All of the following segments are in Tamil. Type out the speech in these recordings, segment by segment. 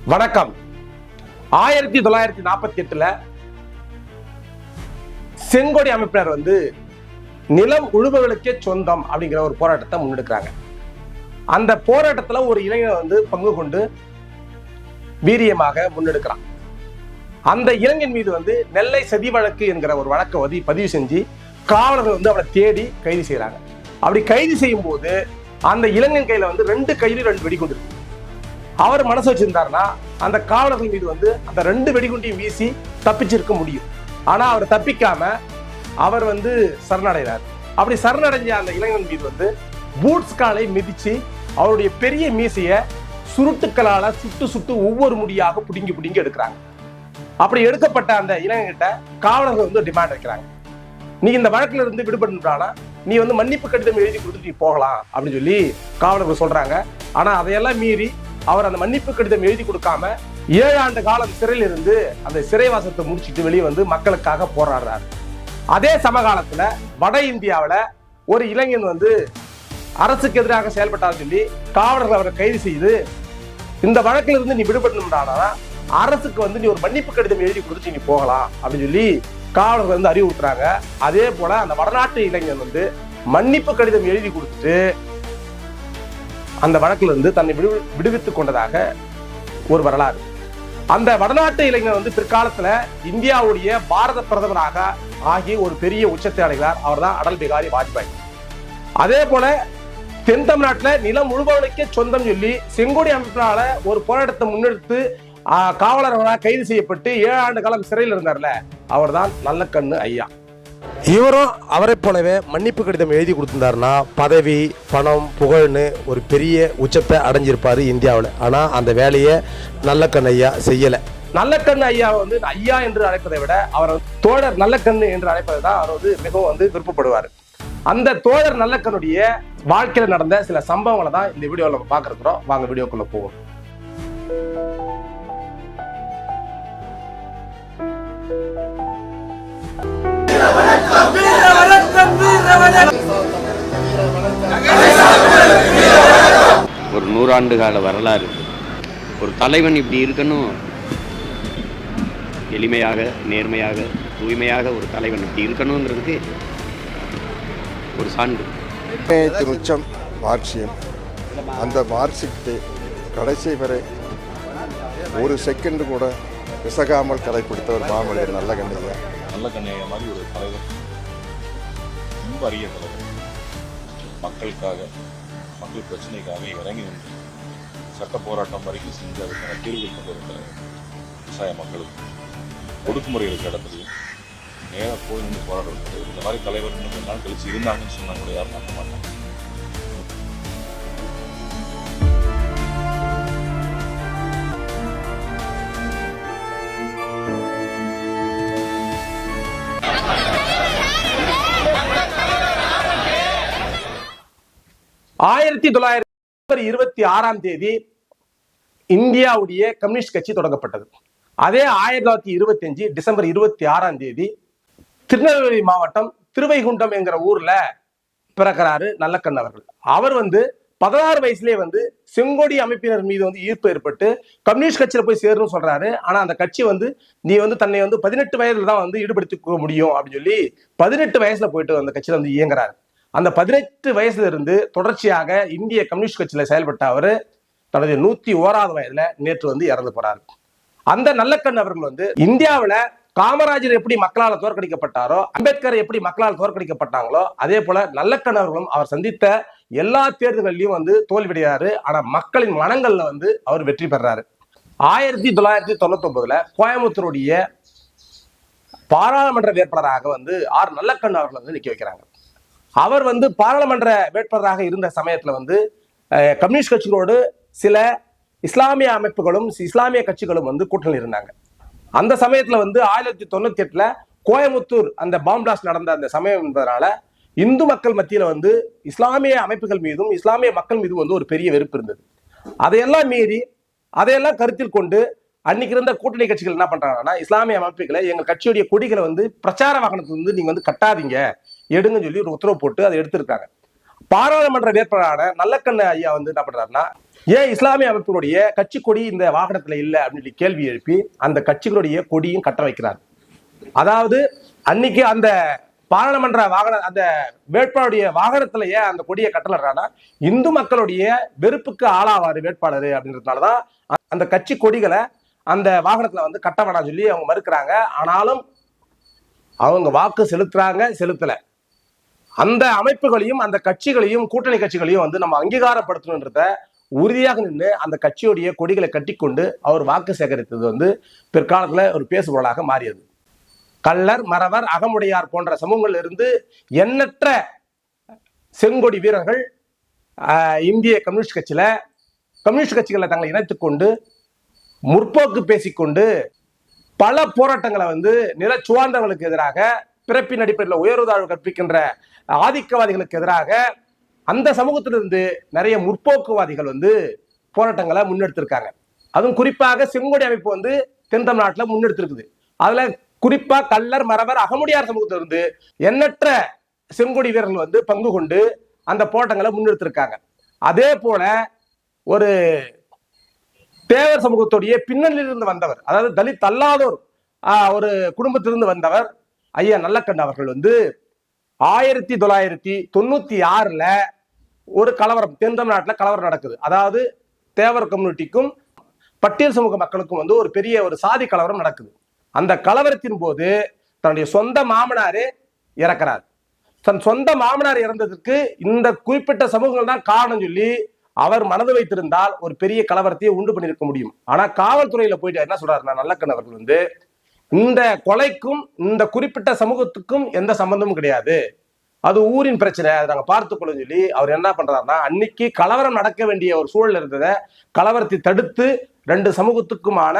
வணக்கம். 1948 செங்கோடி அமைப்பினர் நிலம் உழுபவர்களுக்கே சொந்தம் அப்படிங்கிற ஒரு போராட்டத்தை முன்னெடுக்கிறாங்க. அந்த போராட்டத்துல ஒரு இளைஞர் பங்கு கொண்டு வீரியமாக முன்னெடுக்கிறான். அந்த இளைஞன் மீது நெல்லை சதி வழக்கு என்கிற ஒரு வழக்கை பதிவு செஞ்சு காவலர்கள் அவனை தேடி கைது செய்யறாங்க. அப்படி கைது செய்யும் போது அந்த இளைஞன் கையில 2 கையில 2 வெடிகுண்டு இருக்கு. அவர் மனசு வச்சிருந்தாருன்னா அந்த காவலர்கள் மீது அந்த 2 வெடிகுண்டையும் வீசி தப்பிச்சிருக்க முடியும். ஆனா அவர் தப்பிக்காம அவர் சரணடைகிறார். அப்படி சரணடைஞ்ச அந்த இளைஞன் மீது பூட்ஸ் காலை மிதிச்சு அவருடைய பெரிய மீசைய சுருட்டுக்களால சுட்டு ஒவ்வொரு முடியாக புடுங்கி எடுக்கிறாங்க. அப்படி எடுக்கப்பட்ட அந்த இளைஞர்கிட்ட காவலர்கள் டிமாண்ட் வைக்கிறாங்க. நீ இந்த வழக்குல இருந்து விடுபடுறானா நீ மன்னிப்பு கடிதம் எழுதி கொடுத்துட்டு போகலாம் அப்படின்னு சொல்லி காவலர்கள் சொல்றாங்க. ஆனா அதையெல்லாம் மீறி அவர் அந்த மன்னிப்பு கடிதம் எழுதி கொடுக்காம 7 ஆண்டு காலம் சிறையில் இருந்து அந்த சிறைவாசத்தை முடிச்சுட்டு வெளியே மக்களுக்காக போராடுறாரு. அதே சமகாலத்துல வட இந்தியாவில ஒரு இளைஞன் அரசுக்கு எதிராக செயல்பட்டார் சொல்லி காவலர்கள் அவரை கைது செய்து இந்த வழக்கில இருந்து நீ விடுபடணும்னா அரசுக்கு நீ ஒரு மன்னிப்பு கடிதம் எழுதி கொடுத்து நீ போகலாம் அப்படின்னு சொல்லி காவலர்கள் அறிவுறுத்துறாங்க. அதே போல அந்த வடநாட்டு இளைஞன் மன்னிப்பு கடிதம் எழுதி கொடுத்துட்டு அந்த வழக்கில் தன்னை விடுவித்துக் கொண்டதாக ஒரு வரலாறு. அந்த வடநாட்டு இளைஞர் பிற்காலத்துல இந்தியாவுடைய பாரத பிரதமராக ஆகி ஒரு பெரிய உச்சத்தை அடைகிறார். அவர் தான் அடல் பிகாரி வாஜ்பாய். அதே போல தென் தமிழ்நாட்டுல நிலம் முழுவதுக்கே சொந்தம் சொல்லி செங்கோடி அமைப்பினால ஒரு போராட்டத்தை முன்னெடுத்து காவலர்களாக கைது செய்யப்பட்டு 7 ஆண்டு காலம் சிறையில் இருந்தார்ல, அவர் தான் நல்லக்கண்ணு ஐயா. இவரும் அவரை போலவே மன்னிப்பு கடிதம் எழுதி கொடுத்திருந்தாருன்னா பதவி, பணம், புகழ்னு ஒரு பெரிய உச்சத்தை அடைஞ்சிருப்பாரு இந்தியாவில். ஆனா அந்த வேலையை நல்லக்கண்ணு ஐயா செய்யல. நல்லக்கண்ணு ஐயா ஐயா என்று அழைப்பதை விட அவர் தோழர் நல்லக்கண்ணு என்று அழைப்பதை தான் அவர் மிகவும் விருப்பப்படுவார். அந்த தோழர் நல்லக்கண்ணுடைய வாழ்க்கையில நடந்த சில சம்பவங்களை தான் இந்த வீடியோவில் நம்ம பார்க்க இருக்கிறோம். வாங்க வீடியோக்குள்ள போவோம். ஒரு 100 ஆண்டு கால வரலாறு. ஒரு தலைவன் இப்படி இருக்கணும், எளிமையாக, நேர்மையாக, தூய்மையாக ஒரு தலைவன் இப்படி இருக்கணுங்கிறதுக்கு ஒரு சான்று. உச்சம் மார்க்சியம். அந்த மார்க்சியத்தை கடைசி வரை ஒரு செகண்ட் கூட விசகாமல் கடைப்பிடித்த ஒரு மாமனிதர் நல்லக்கண்ணையா. நல்லக்கண்ணையா மாதிரி ஒரு தலைவர், ரொம்ப அரிய தலைவர். மக்களுக்காக, மக்கள் பிரச்சனைக்காக இறங்கி நின்று சட்ட போராட்டம் வரைக்கும் செஞ்சு அதுக்கான தீர்வுகள் கொண்டு வர தலைவர். விவசாய மக்களுக்கு ஒடுக்குமுறை இருக்கிற இடத்துலையும் நேராக போய் நின்று போராடுறது. இந்த மாதிரி தலைவர் இன்னும் கொஞ்ச நாள் கழிச்சு இருந்தாங்கன்னு சொன்னாங்க கூட யாரும் நம்ப மாட்டாங்க. டிசம்பர் 26 இந்தியாவுடைய கம்யூனிஸ்ட் கட்சி தொடங்கப்பட்டது. அதே 1925 டிசம்பர் 26 திருநெல்வேலி மாவட்டம் திருவைகுண்டம் என்கிற ஊர்ல பிறக்கிறாரு நல்லக்கண்ணு அவர்கள். அவர் 16 வயசுலேயே செங்கோடி அமைப்பினர் மீது ஈர்ப்பு ஏற்பட்டு கம்யூனிஸ்ட் கட்சியில போய் சேருன்னு சொல்றாரு. ஆனா அந்த கட்சி நீ தன்னை 18 வயதுல தான் ஈடுபடுத்திக்க முடியும் அப்படின்னு சொல்லி 18 வயசுல போயிட்டு அந்த கட்சியில இயங்குறாரு. அந்த 18 வயசுல இருந்து தொடர்ச்சியாக இந்திய கம்யூனிஸ்ட் கட்சியில செயல்பட்ட அவர் தனது 101வது வயதுல நேற்று இறந்து போறாரு. அந்த நல்லக்கண்ணு அவர்கள் இந்தியாவில காமராஜர் எப்படி மக்களால் தோற்கடிக்கப்பட்டாரோ, அம்பேத்கர் எப்படி மக்களால் தோற்கடிக்கப்பட்டாங்களோ, அதே போல நல்லக்கண்ணு அவர்களும் அவர் சந்தித்த எல்லா தேர்தல்களையும் தோல்வியடைகிறாரு. ஆனா மக்களின் மனங்கள்ல அவர் வெற்றி பெறாரு. 1999 கோயம்புத்தூருடைய பாராளுமன்ற வேட்பாளராக ஆர் நல்லக்கண்ணு அவர்கள் நிக்க வைக்கிறாங்க. அவர் பாராளுமன்ற வேட்பாளராக இருந்த சமயத்துல கம்யூனிஸ்ட் கட்சிகளோடு சில இஸ்லாமிய அமைப்புகளும் இஸ்லாமிய கட்சிகளும் கூட்டணி இருந்தாங்க. அந்த சமயத்துல 1998 கோயம்புத்தூர் அந்த பாம் பிளாஸ்ட் நடந்த அந்த சமயம் என்பதனால இந்து மக்கள் மத்தியில இஸ்லாமிய அமைப்புகள் மீதும் இஸ்லாமிய மக்கள் மீதும் ஒரு பெரிய வெறுப்பு இருந்தது. அதையெல்லாம் மீறி அதையெல்லாம் கருத்தில் கொண்டு அன்னைக்கு இருந்த கூட்டணி கட்சிகள் என்ன பண்றாங்கன்னா, இஸ்லாமிய அமைப்புகளை எங்க கட்சியுடைய கொடிகளை பிரச்சார வாகனத்துல நீங்க கட்டாதீங்க, எடுங்கன்னு சொல்லி ஒரு உத்தரவு போட்டு அதை எடுத்திருக்காங்க. பாராளுமன்ற வேட்பாளரான நல்லக்கண்ணு ஐயா என்ன பண்றாருன்னா, ஏன் இஸ்லாமிய அமைப்பினுடைய கட்சி கொடி இந்த வாகனத்துல இல்லை அப்படின்னு கேள்வி எழுப்பி அந்த கட்சிகளுடைய கொடியும் கட்ட வைக்கிறார். அதாவது அன்னைக்கு அந்த பாராளுமன்ற வாகன அந்த வேட்பாளருடைய வாகனத்துல ஏன் அந்த கொடியை கட்டலறானா இந்து மக்களுடைய வெறுப்புக்கு ஆளாவாரு வேட்பாளர் அப்படின்றதுனாலதான் அந்த கட்சி கொடிகளை அந்த வாகனத்துல வந்து கட்ட வேணாம் சொல்லி அவங்க மறுக்கிறாங்க. ஆனாலும் அவங்க வாக்கு செலுத்தல. அந்த அமைப்புகளையும் அந்த கட்சிகளையும் கூட்டணி கட்சிகளையும் வந்து நம்ம அங்கீகாரப்படுத்தணுன்றத உறுதியாக நின்று அந்த கட்சியுடைய கொடிகளை கட்டிக்கொண்டு அவர் வாக்கு சேகரித்தது வந்து பிற்காலத்துல ஒரு பேசுபொருளாக மாறியது. கள்ளர், மறவர், அகமுடையார் போன்ற சமூகங்கள் இருந்து எண்ணற்ற செங்கொடி வீரர்கள் இந்திய கம்யூனிஸ்ட் கட்சிகளை தங்களை இணைத்துக் கொண்டு முற்போக்கு பேசிக்கொண்டு பல போராட்டங்களை வந்து நிலச்சுவார்ந்தவர்களுக்கு எதிராக, பிறப்பின் அடிப்படையில் உயர்வுதாழ்வு கற்பிக்கின்ற ஆதிக்கவாதிகளுக்கு எதிராக அந்த சமூகத்திலிருந்து நிறைய முற்போக்குவாதிகள் வந்து போராட்டங்களை முன்னெடுத்திருக்காங்க. அதுவும் குறிப்பாக செங்கொடி அமைப்பு வந்து தென் தமிழ்நாட்டில் முன்னெடுத்திருக்குது. அதுல குறிப்பா கள்ளர், மறவர், அகமுடையார் சமூகத்திலிருந்து எண்ணற்ற செங்கொடி வீரர்கள் வந்து பங்கு கொண்டு அந்த போராட்டங்களை முன்னெடுத்திருக்காங்க. அதே போல ஒரு தேவர் சமூகத்துடைய பின்னணியிலிருந்து வந்தவர், அதாவது தலித் அல்லாதோர் ஒரு குடும்பத்திலிருந்து வந்தவர் ஐயா நல்லக்கண்ணு அவர்கள் வந்து 1996 ஒரு கலவரம் தென் தமிழ்நாட்டில் கலவரம் நடக்குது. அதாவது தேவர் கம்யூனிட்டிக்கும் பட்டியல் சமூக மக்களுக்கும் வந்து ஒரு பெரிய ஒரு சாதி கலவரம் நடக்குது. அந்த கலவரத்தின் போது தன்னுடைய சொந்த மாமனாரே இறக்கிறார். தன் சொந்த மாமனார் இறந்ததற்கு இந்த குறிப்பிட்ட சமூகங்கள் தான் காரணம் சொல்லி அவர் மனது வைத்திருந்தால் ஒரு பெரிய கலவரத்தையே உண்டு பண்ணியிருக்க முடியும். ஆனா காவல்துறையில போயிட்டு என்ன சொல்றாருன்னா நல்லக்கண்ணு அவர்கள் வந்து இந்த கொலைக்கும் இந்த குறிப்பிட்ட சமூகத்துக்கும் எந்த சம்பந்தமும் கிடையாது, அது ஊரின் பிரச்சனை, அதை நாங்க பார்த்துக்கொள்ளும் சொல்லி அவர் என்ன பண்றாருன்னா அன்னைக்கு கலவரம் நடக்க வேண்டிய ஒரு சூழல் இருந்ததை கலவரத்தை தடுத்து 2 சமூகத்துக்குமான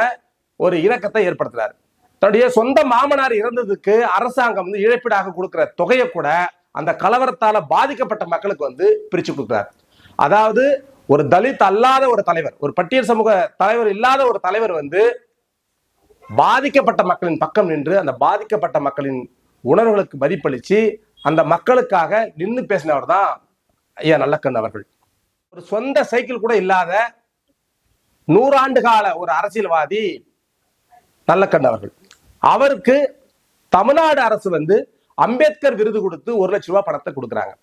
ஒரு இணக்கத்தை ஏற்படுத்துறாரு. தன்னுடைய சொந்த மாமனார் இறந்ததுக்கு அரசாங்கம் வந்து இழப்பீடாக கொடுக்கிற தொகையை கூட அந்த கலவரத்தால பாதிக்கப்பட்ட மக்களுக்கு வந்து பிரிச்சு கொடுக்குறாரு. அதாவது ஒரு தலித் அல்லாத ஒரு தலைவர், ஒரு பட்டியல் சமூக தலைவர் இல்லாத ஒரு தலைவர் வந்து பாதிக்கப்பட்ட மக்களின் பக்கம் நின்று அந்த பாதிக்கப்பட்ட மக்களின் உணர்வுகளுக்கு மதிப்பளிச்சு அந்த மக்களுக்காக நின்று பேசினவர் தான் ஐயா நல்லக்கண்ணு அவர்கள். ஒரு சொந்த சைக்கிள் கூட இல்லாத 100 ஆண்டு கால ஒரு அரசியல்வாதி நல்லக்கண்ணு அவர்கள். அவருக்கு தமிழ்நாடு அரசு வந்து அம்பேத்கர் விருது கொடுத்து 1 லட்சம் ரூபாய் பணத்தை கொடுக்குறாங்க.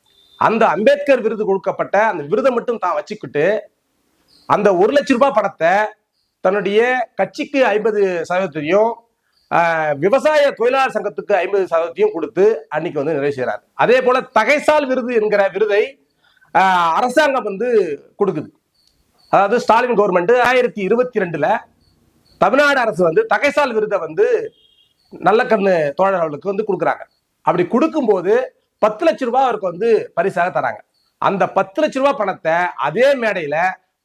அந்த அம்பேத்கர் விருது கொடுக்கப்பட்ட அந்த விருதை மட்டும் தான் வச்சுக்கிட்டு அந்த 1 லட்சம் ரூபாய் பணத்தை தன்னுடைய கட்சிக்கு 50% விவசாய தொழிலாளர் சங்கத்துக்கு 50% கொடுத்து அன்னைக்கு வந்து நிறைவு செய்யறாரு. அதே போல தகைசால் விருது என்கிற விருதை அரசாங்கம் வந்து கொடுக்குது. அதாவது ஸ்டாலின் கவர்மெண்ட் 2022 தமிழ்நாடு அரசு வந்து தகைசால் விருதை வந்து நல்லக்கண்ணு தோழர் அவர்களுக்கு வந்து கொடுக்குறாங்க. அப்படி கொடுக்கும்போது 10 லட்சம் ரூபாய் அவருக்கு வந்து பரிசாக தராங்க. அந்த 10 லட்சம் ரூபாய் பணத்தை அதே மேடையில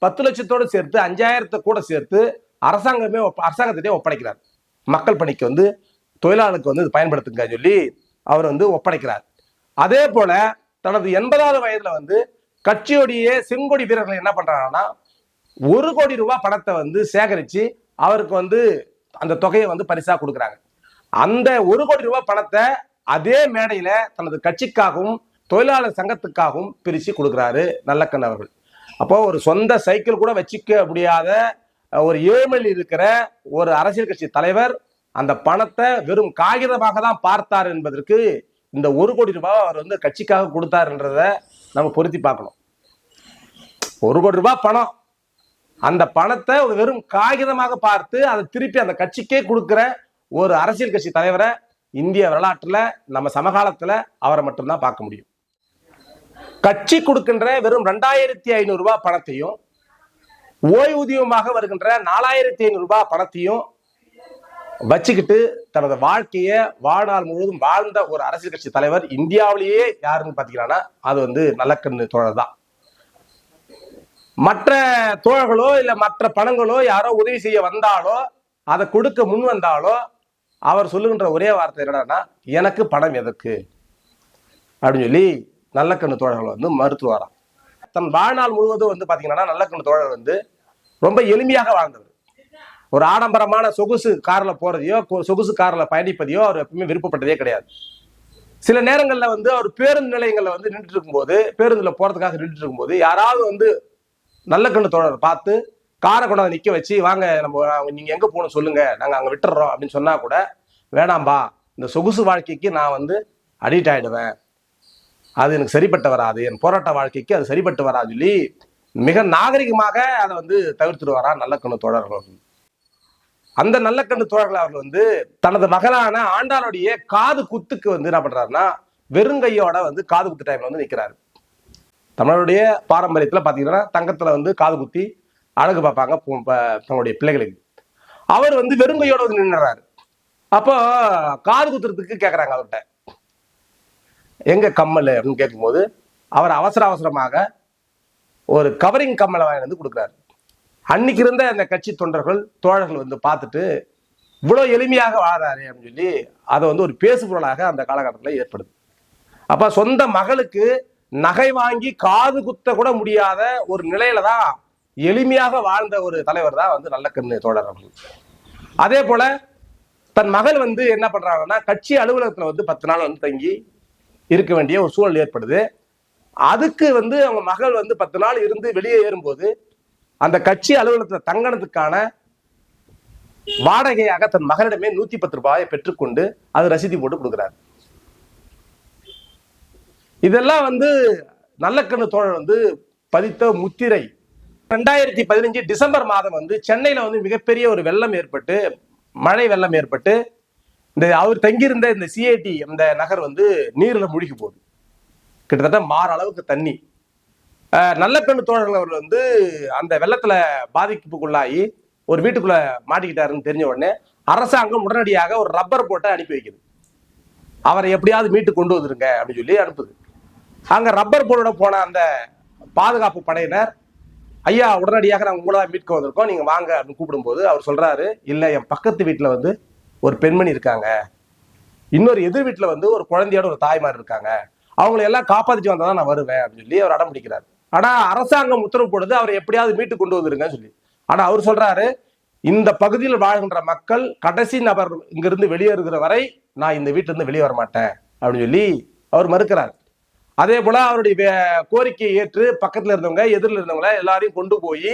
10 லட்சத்தோடு சேர்த்து 5000 கூட சேர்த்து அரசாங்கத்திட்டே ஒப்படைக்கிறார். மக்கள் பணிக்கு வந்து தொழிலாளருக்கு வந்து பயன்படுத்துங்க சொல்லி அவர் வந்து ஒப்படைக்கிறார். அதே போல தனது 80வது வயதுல வந்து கட்சியுடைய செங்கொடி வீரர்கள் என்ன பண்றாங்கன்னா 1 கோடி ரூபாய் பணத்தை வந்து சேகரிச்சு அவருக்கு வந்து அந்த தொகையை வந்து பரிசா கொடுக்குறாங்க. அந்த 1 கோடி ரூபாய் பணத்தை அதே மேடையில தனது கட்சிக்காகவும் தொழிலாளர் சங்கத்துக்காகவும் பிரிச்சு கொடுக்குறாரு நல்லக்கண்ணு அவர்கள். அப்போ ஒரு சொந்த சைக்கிள் கூட வச்சுக்க முடியாத ஒரு ஏழ்மையில் இருக்கிற ஒரு அரசியல் கட்சி தலைவர் அந்த பணத்தை வெறும் காகிதமாக தான் பார்த்தார் என்பதற்கு இந்த 1 கோடி ரூபாய் அவர் வந்து கட்சிக்காக கொடுத்தாருன்றத நம்ம பொருத்தி பார்க்கணும். 1 கோடி ரூபாய் பணம், அந்த பணத்தை வெறும் காகிதமாக பார்த்து அதை திருப்பி அந்த கட்சிக்கே கொடுக்கிற ஒரு அரசியல் கட்சி தலைவரை இந்திய வரலாற்றுல நம்ம சமகாலத்துல அவரை மட்டும்தான் பார்க்க முடியும். கட்சி கொடுக்கின்ற வெறும் 2500 ரூபாய் பணத்தையும் ஓய்வூதியமாக வருகின்ற 4500 ரூபாய் பணத்தையும் வச்சுக்கிட்டு தனது வாழ்க்கையை வாழ்நாள் முழுவதும் வாழ்ந்த ஒரு அரசியல் கட்சி தலைவர் இந்தியாவிலேயே யாருன்னு பாத்தீங்கன்னா அது வந்து நல்லக்கண்ணு தோழர் தான். மற்ற தோழர்களோ இல்ல மற்ற பணங்களோ யாரோ உதவி செய்ய வந்தாலோ அதை கொடுக்க முன் வந்தாலோ அவர் சொல்லுகின்ற ஒரே வார்த்தை என்னன்னா எனக்கு பணம் எதற்கு அப்படின்னு சொல்லி நல்லக்கண்ணு தோழர்கள் வந்து மறுத்துவாராம். தன் வாழ்நாள் முழுவதும் வந்து பாத்தீங்கன்னா நல்லக்கண்ணு தோழர் வந்து ரொம்ப எளிமையாக வாழ்ந்தவர். ஒரு ஆடம்பரமான சொகுசு கார்ல போறதையோ சொகுசு கார்ல பயணிப்பதையோ அவர் எப்பவுமே விருப்பப்பட்டதே கிடையாது. சில நேரங்கள்ல வந்து அவர் பேருந்து நிலையங்கள்ல வந்து நின்றுட்டு இருக்கும்போது, பேருந்துல போறதுக்காக நின்றுட்டு இருக்கும்போது யாராவது வந்து நல்லக்கண்ணு தோழர் பார்த்து காரை கொண்டாந்து நிக்க வச்சு, வாங்க நம்ம நீங்க எங்க போகணும் சொல்லுங்க, நாங்க அங்க விட்டுறோம் அப்படின்னு சொன்னா கூட, வேணாம்பா இந்த சொகுசு வாழ்க்கைக்கு நான் வந்து அடிக்ட் ஆயிடுவேன், அது எனக்கு சரிப்பட்டு வராது, என் போராட்ட வாழ்க்கைக்கு அது சரிப்பட்டு வராது சொல்லி மிக நாகரிகமாக அதை வந்து தவிர்த்துட்டு வரா நல்லக்கண்ணு தோழர்கள். அந்த நல்லக்கண்ணு தோழர்கள் அவர்கள் வந்து தனது மகளான ஆண்டாளுடைய காது குத்துக்கு வந்து என்ன பண்றாருன்னா, வெறுங்கையோட வந்து காது குத்து டைம்ல வந்து நிக்கிறாரு. தமிழருடைய பாரம்பரியத்துல பாத்தீங்கன்னா தங்கத்துல வந்து காது குத்தி அழகு பார்ப்பாங்க தன்னுடைய பிள்ளைகளுக்கு. அவர் வந்து வெறுங்கையோட வந்து நின்னுறாரு. அப்போ காது குத்துறதுக்கு கேட்கறாங்க அவர்கிட்ட, எங்க கம்மல் அப்படின்னு கேட்கும்போது அவர் அவசரமாக ஒரு கவரிங் கம்மலை வாங்கி வந்து கொடுக்குறாரு. அன்னைக்கு இருந்த அந்த கட்சி தொண்டர்கள் தோழர்கள் வந்து பார்த்துட்டு இவ்வளவு எளிமையாக வாழறாரு அப்படின்னு சொல்லி அதை வந்து ஒரு பேசு பொருளாக அந்த காலகட்டத்தில் ஏற்படுது. அப்ப சொந்த மகளுக்கு நகை வாங்கி காது குத்த கூட முடியாத ஒரு நிலையில தான் எளிமையாக வாழ்ந்த ஒரு தலைவர் தான் வந்து நல்லக்கண்ணு தோழர் அவர்கள். அதே போல தன் மகள் வந்து என்ன பண்றாங்கன்னா, கட்சி அலுவலகத்துல வந்து 10 நாள் வந்து தங்கி இருக்க வேண்டிய ஒரு சூழல் ஏற்படுது. அதுக்கு வந்து அவங்க மகள் வந்து 10 நாள் இருந்து வெளியே ஏறும்போது அந்த கட்சி அலுவலகத்துல தங்கனதுக்கான வாடகையாக தன் மகளிடமே 110 ரூபாயை பெற்றுக்கொண்டு அது ரசீதி போட்டு கொடுக்குறாரு. இதெல்லாம் வந்து நல்லக்கண்ணு தோழர் வந்து பதித்த முத்திரை. 2015 டிசம்பர் மாதம் வந்து சென்னையில வந்து மிகப்பெரிய ஒரு வெள்ளம் ஏற்பட்டு, மழை வெள்ளம் ஏற்பட்டு, இந்த அவர் தங்கியிருந்த இந்த சிஐடி இந்த நகர் வந்து நீர்ல மூழ்கி போகுது. கிட்டத்தட்ட மாற அளவுக்கு தண்ணி. நல்லக்கண்ணு தோழர்கள் அவர்கள் வந்து அந்த வெள்ளத்துல பாதிப்புக்குள்ளாகி ஒரு வீட்டுக்குள்ள மாட்டிக்கிட்டாருன்னு தெரிஞ்ச உடனே அரசாங்கம் உடனடியாக ஒரு ரப்பர் போட்டை அனுப்பி வைக்குது. அவரை எப்படியாவது மீட்டு கொண்டு வந்துருங்க அப்படின்னு சொல்லி அனுப்புது. அங்க ரப்பர் போர்டோட போன அந்த பாதுகாப்பு படையினர், ஐயா உடனடியாக நாங்கள் உங்களா மீட்க வந்திருக்கோம், நீங்க வாங்க அப்படின்னு கூப்பிடும்போது அவர் சொல்றாரு, இல்ல என் பக்கத்து வீட்டுல வந்து ஒரு பெண்மணி இருக்காங்க, இன்னொரு எதிர் வீட்டுல வந்து ஒரு குழந்தையோட ஒரு தாய்மார் இருக்காங்க, அவங்களை எல்லாம் காப்பாத்திட்டு வந்தாதான் நான் வருவேன் அப்படின்னு சொல்லி அவர் அடம் பிடிக்கிறார். ஆனா அரசாங்கம் உத்தரவு போடுது அவரை எப்படியாவது மீட்டு கொண்டு வந்துருங்கன்னு சொல்லி. ஆனா அவர் சொல்றாரு, இந்த பகுதியில் வாழ்கின்ற மக்கள் கடைசி நபர் இங்கிருந்து வெளியேறுகிற வரை நான் இந்த வீட்டுல இருந்து வெளியே வர மாட்டேன் அப்படின்னு சொல்லி அவர் மறுக்கிறார். அதே போல அவருடைய கோரிக்கையை ஏற்று பக்கத்துல இருந்தவங்க எதிரில் இருந்தவங்க எல்லாரையும் கொண்டு போய்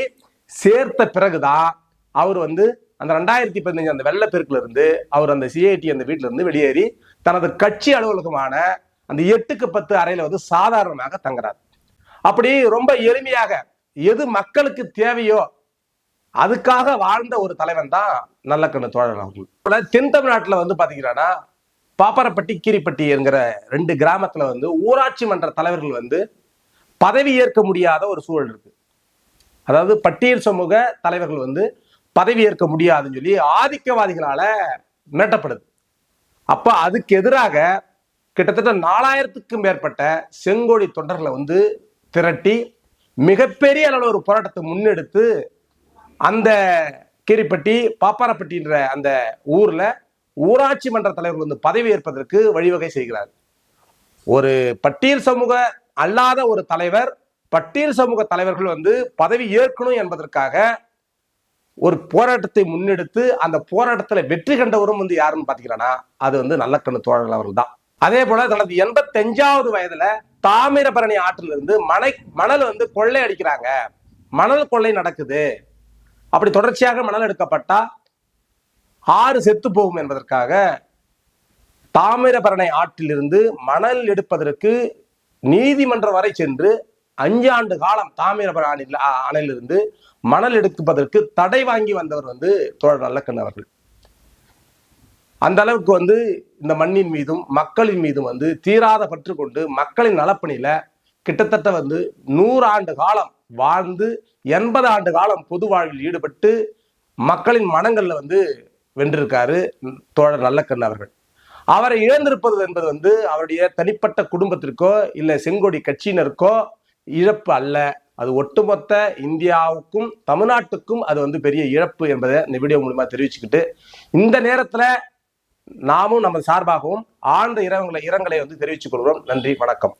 சேர்த்த பிறகுதான் அவர் வந்து அந்த 2015 அந்த வெள்ளப்பெருக்குல இருந்து அவர் அந்த சிஐடி அந்த வீட்டுல இருந்து வெளியேறி தனது கட்சி அலுவலகமான அந்த 8க்கு 10 அறையில வந்து சாதாரணமாக தங்குறார். அப்படி ரொம்ப எளிமையாக எது மக்களுக்கு தேவையோ அதுக்காக வாழ்ந்த ஒரு தலைவன் தான் நல்லக்கண்ணு தோழர் அவர்கள். தென் தமிழ்நாட்டுல வந்து பாத்தீங்கன்னா பாப்பரப்பட்டி கீரிப்பட்டி என்கிற 2 கிராமத்துல வந்து ஊராட்சி மன்ற தலைவர்கள் வந்து பதவி ஏற்க முடியாத ஒரு சூழல் இருக்கு. அதாவது பட்டியல் சமூக தலைவர்கள் வந்து பதவி ஏற்க முடியாதுன்னு சொல்லி ஆதிக்கவாதிகளால மிரட்டப்படுது. அப்ப அதுக்கு எதிராக கிட்டத்தட்ட 4000க்கும் மேற்பட்ட செங்கோடி தொண்டர்களை வந்து திரட்டி மிகப்பெரிய அளவில் ஒரு போராட்டத்தை முன்னெடுத்து அந்த கீரிப்பட்டி பாப்பாரப்பட்டின்ற அந்த ஊர்ல ஊராட்சி மன்ற தலைவர் வந்து பதவி ஏற்பதற்கு வழிவகை செய்கிறார். ஒரு பட்டியல் சமூக அல்லாத ஒரு தலைவர், பட்டியல் சமூக தலைவர்கள் வந்து பதவி ஏற்கணும் என்பதற்காக ஒரு போராட்டத்தை முன்னெடுத்து அந்த போராட்டத்துல வெற்றி கண்டவரும் வந்து யாருன்னு பாத்தீங்கன்னா அது வந்து நல்லக்கண்ணு தோழர்கள் அவர்கள் தான். அதே போல தனது 85வது வயதுல தாமிரபரணி ஆற்றில இருந்து மணல் வந்து கொள்ளை அடிக்கிறாங்க, மணல் கொள்ளை நடக்குது, அப்படி தொடர்ச்சியாக மணல் எடுக்கப்பட்டா 6 செத்து போகும் என்பதற்காக தாமிரபரணி ஆற்றிலிருந்து மணல் எடுப்பதற்கு நீதிமன்றம் வரை சென்று 5 ஆண்டு காலம் தாமிரபரணி அணையிலிருந்து மணல் எடுப்பதற்கு தடை வாங்கி வந்தவர் வந்து தோழர் நல்லக்கண்ணு அவர்கள். அந்த அளவுக்கு வந்து இந்த மண்ணின் மீதும் மக்களின் மீதும் வந்து தீராத பற்று கொண்டு மக்களின் நலப்பணியில கிட்டத்தட்ட வந்து 100 ஆண்டு காலம் வாழ்ந்து 80 ஆண்டு காலம் பொது வாழ்வில் ஈடுபட்டு மக்களின் மனங்கள்ல வந்து வென்றிருக்காரு தோழர் நல்லக்கண்ணு அவர்கள். அவரை இழந்திருப்பது என்பது வந்து அவருடைய தனிப்பட்ட குடும்பத்திற்கோ இல்ல செங்கோடி கட்சியினருக்கோ இழப்பு அல்ல, அது ஒட்டுமொத்த இந்தியாவுக்கும் தமிழ்நாட்டுக்கும் அது வந்து பெரிய இழப்பு என்பதை இந்த வீடியோ மூலமா தெரிவிச்சுக்கிட்டு, இந்த நேரத்துல நாமும் நம்ம சார்பாகவும் ஆழ்ந்த இரங்கலை வந்து தெரிவித்துக் கொள்கிறோம். நன்றி, வணக்கம்.